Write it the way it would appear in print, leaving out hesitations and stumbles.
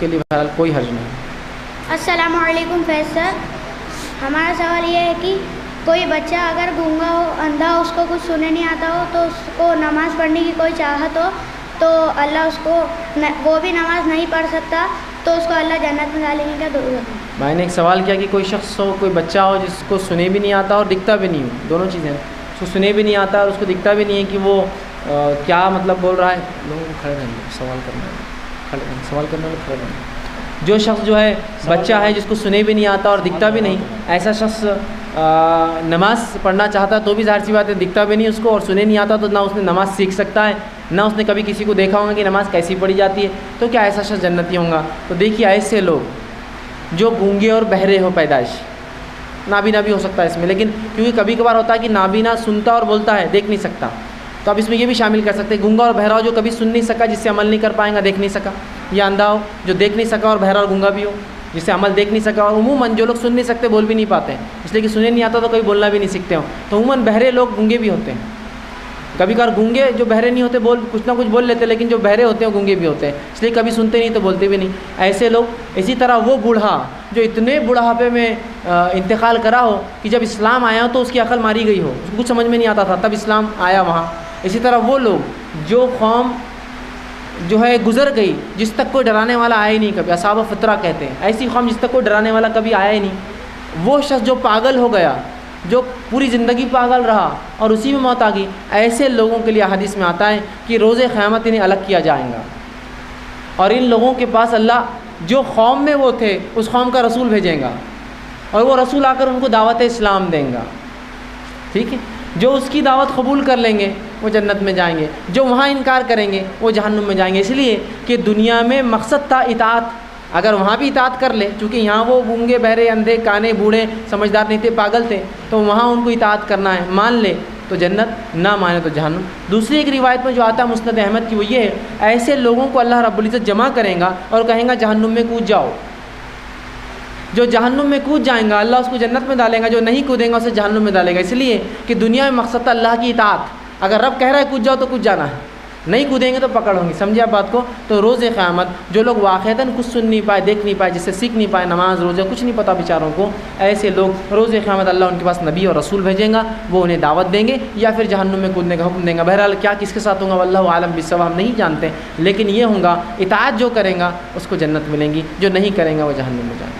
کے لیے بہرحال کوئی حرج نہیں. السلام علیکم فیض سر. ہمارا سوال یہ ہے کہ کوئی بچہ اگر گونگا ہو، اندھا ہو، اس کو کچھ سننے نہیں آتا ہو، تو اس کو نماز پڑھنے کی کوئی چاہت ہو تو اللہ اس کو وہ بھی نماز نہیں پڑھ سکتا تو اس کو اللہ جنت میں ڈالیں گے کیا ضرورت ہے؟ میں نے ایک سوال کیا کہ کوئی شخص ہو، کوئی بچہ ہو جس کو سنے بھی نہیں آتا اور دکھتا بھی نہیں ہو، دونوں چیزیں، اس کو سنے بھی نہیں آتا اور اس کو دکھتا بھی نہیں ہے کہ وہ کیا مطلب بول رہا ہے. لوگوں کو کھڑے رہنا، سوال کرنا کھڑے رہنا. جو شخص جو ہے بچہ ہے جس کو سنے بھی نہیں آتا اور دکھتا بھی نہیں، ایسا شخص نماز پڑھنا چاہتا ہے تو بھی ظاہر سی بات ہے دکھتا بھی نہیں اس کو اور سنے نہیں آتا، تو نہ اس نے نماز سیکھ سکتا ہے، نہ اس نے کبھی کسی کو دیکھا ہوگا کہ نماز کیسی پڑھی جاتی ہے، تو کیا ایسا شخص جنتی ہوں گا؟ تو دیکھیے ایسے لوگ جو گونگے اور بہرے ہو پیدائش، نابینا بھی ہو سکتا ہے اس میں، لیکن کیونکہ کبھی کبھار ہوتا ہے کہ نابینا سنتا اور بولتا ہے، دیکھ نہیں سکتا، تو اب اس میں یہ بھی شامل کر سکتے ہیں گونگا اور بہرا ہو جو کبھی سن نہیں سکا، جس سے عمل نہیں کر پائے گا، دیکھ نہیں سکا، یا اندھا ہو جو دیکھ نہیں سکا اور بہرا اور گونگا بھی ہو جس سے عمل دیکھ نہیں سکا. اور عموماً جو لوگ سن نہیں سکتے بول بھی نہیں پاتے ہیں، اس لیے کہ سنے نہیں آتا تو کبھی بولنا بھی نہیں سیکھتے ہوں، تو عموماً بہرے لوگ گونگے بھی ہوتے ہیں. کبھی کبھار گونگے جو بہرے نہیں ہوتے کچھ نہ کچھ بول لیتے، لیکن جو بہرے ہوتے ہیں گونگے بھی ہوتے ہیں، اس لیے کبھی سنتے نہیں تو بولتے بھی نہیں. ایسے لوگ. اسی طرح وہ بوڑھا جو اتنے بڑھاپے میں انتقال کرا ہو کہ جب اسلام آیا تو اس کی عقل ماری گئی ہو، اس کو کچھ سمجھ میں نہیں آتا تھا، تب اسلام آیا وہاں. اسی طرح وہ لوگ جو قوم جو ہے گزر گئی جس تک کوئی ڈرانے والا آیا ہی نہیں کبھی، اصحاب فطرہ کہتے ہیں، ایسی قوم جس تک کوئی ڈرانے والا کبھی آیا ہی نہیں. وہ شخص جو پاگل ہو گیا، جو پوری زندگی پاگل رہا اور اسی میں موت آ گئی، ایسے لوگوں کے لیے حدیث میں آتا ہے کہ روز قیامت انہیں الگ کیا جائے گا اور ان لوگوں کے پاس اللہ جو قوم میں وہ تھے اس قوم کا رسول بھیجیں گا اور وہ رسول آ کر ان کو دعوت اسلام دیں گا. ٹھیک ہے، جو اس کی دعوت قبول کر لیں گے وہ جنت میں جائیں گے، جو وہاں انکار کریں گے وہ جہنم میں جائیں گے. اس لیے کہ دنیا میں مقصد تھا اطاعت، اگر وہاں بھی اطاعت کر لے، چونکہ یہاں وہ گونگے بہرے اندھے کانے بوڑھے سمجھدار نہیں تھے، پاگل تھے، تو وہاں ان کو اطاعت کرنا ہے، مان لے تو جنت، نہ مانے تو جہنم. دوسری ایک روایت میں جو آتا ہے مسند احمد کی، وہ یہ ہے ایسے لوگوں کو اللہ رب العزت جمع کریں گا اور کہیں گا جہنم میں کود جاؤ. جو جہنم میں کود جائیں گا اللہ اس کو جنت میں ڈالے گا، جو نہیں کودیں گا اسے جہنم میں ڈالے گا. اس لیے کہ دنیا میں مقصد تھا اللہ کی اطاعت، اگر رب کہہ رہا ہے کود جاؤ تو کود جانا ہے، نہیں کودیں گے تو پکڑ ہوں گی. سمجھے آپ بات کو؟ تو روز قیامت جو لوگ واقعتاً کچھ سن نہیں پائے، دیکھ نہیں پائے، جس سے سیکھ نہیں پائے، نماز روزہ کچھ نہیں پتہ بیچاروں کو، ایسے لوگ روز قیامت اللہ ان کے پاس نبی اور رسول بھیجیں گا، وہ انہیں دعوت دیں گے یا پھر جہنم میں کودنے کا حکم دیں گا. بہرحال کیا کس کے ساتھ ہوگا واللہ عالم بالصواب، ہم نہیں جانتے، لیکن یہ ہوگا اطاعت جو کریں گا اس کو جنت ملیں گی، جو نہیں کریں گا وہ جہنم میں جائیں گے.